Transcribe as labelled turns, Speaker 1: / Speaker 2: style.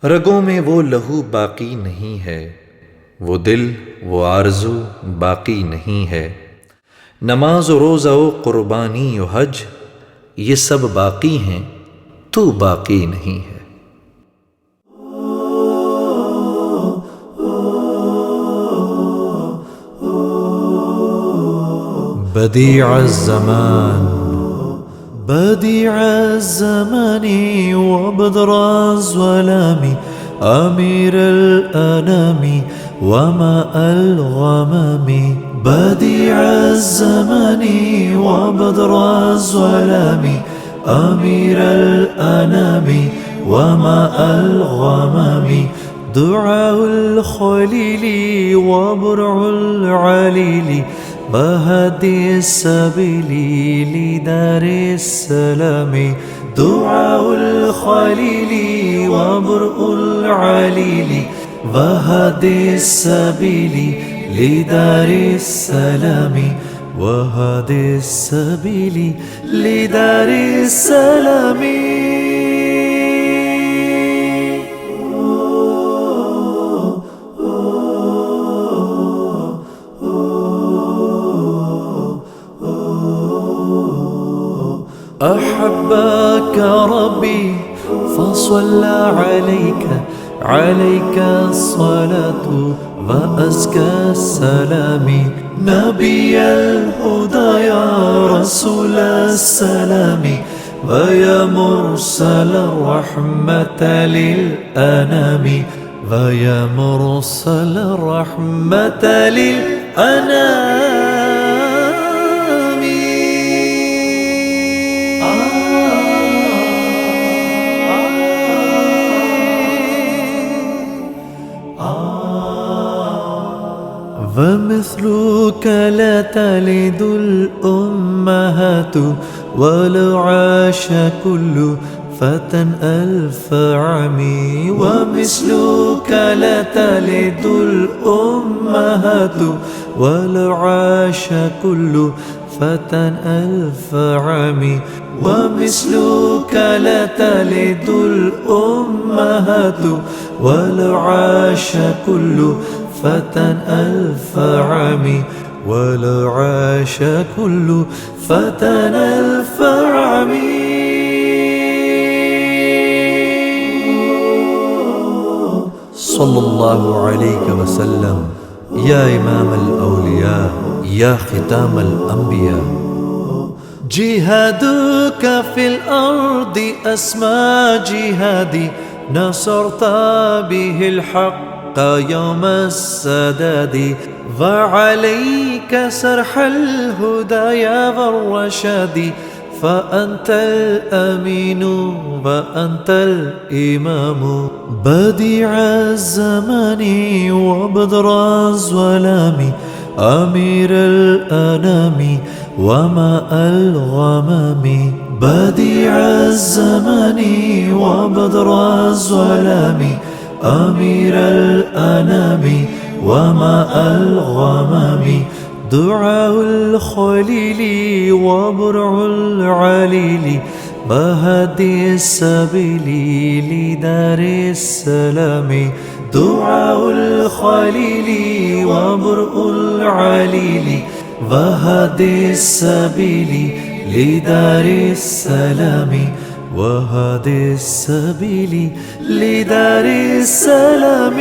Speaker 1: रगों में वो लहू बाकी नहीं है, वो दिल वो आरज़ू बाकी नहीं है। नमाज रोज़ा व क़ुरबानी व हज ये सब बाकी हैं, तू बाकी नहीं है।
Speaker 2: بديع الزمان بديع الزمان وبدر الظلام أمير الأنام وماء الغمام. بديع الزمان وبدر الظلام أمير الأنام وماء الغمام. دعاء الخليل وبرع العليل بهدي السبيل لدار السلام. دعاء الخليل وبرء العليل وهدي السبيل لدار السلام. وهدي السبيل لدار السلام. أحبك ربي فصلى عليك الصلاة وأزكى السلام. نبي الهدى يا رسول السلام ويا مرسل الرحمة للأنام. ويا مرسل الرحمة للأنام. ومثلك لا تلد الأمهات ولو عاش كل فتى ألف عام. ومثلك لا تلد الأمهات ولو عاش كل فتى ألف عام. ومثلك لا تلد الأمهات ولو عاش كل فتى ألف عام. ولو عاش كل فتى ألف عام. صلى الله عليك وسلم يا إمام الأولياء يا ختام الأنبياء. جهادك في الأرض أسمى جهادي نصرت به الحق يوم السداد. وعليك سرح الهدايا والرشاد فأنت الأمين وأنت الإمام. بديع الزمان وبدر الظلام أمير الأنام وماء الغمام. بديع الزمان وبدر الظلام أمير الأنام وماء الغمام. دعاء الخليل وبرع العليل بهدي السبيل لدار السلام. دعاء الخليل وبرء العليل وهدي السبيل لدار السلام. وهدي السبيل لدار السلام.